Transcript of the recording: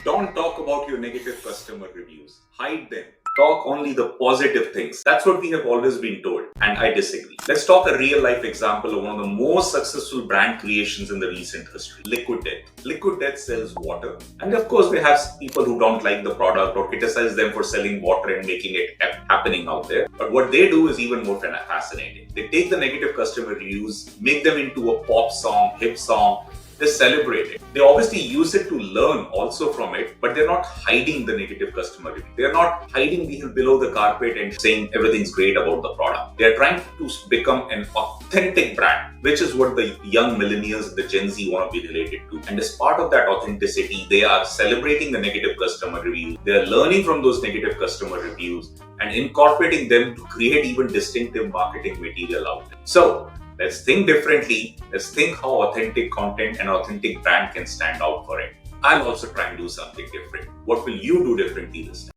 Don't talk about your negative customer reviews. Hide them. Talk only the positive things. That's what we have always been told, and I disagree. Let's talk a real life example of one of the most successful brand creations in the recent history. Liquid Death. Liquid Death sells water, and of course, they have people who don't like the product or criticize them for selling water and making it happening out there. But what they do is even more fascinating. They take the negative customer reviews, make them into a pop song, hip song. They celebrate it. They obviously use it to learn also from it, but they're not hiding the negative customer review. They're not hiding below the carpet and saying everything's great about the product. They're trying to become an authentic brand, which is what the young millennials, the Gen Z, want to be related to. And as part of that authenticity, they are celebrating the negative customer reviews. They're learning from those negative customer reviews and incorporating them to create even distinctive marketing material out there. So, let's think differently. Let's think how authentic content and authentic brand can stand out for it. I'll also try and do something different. What will you do differently this time?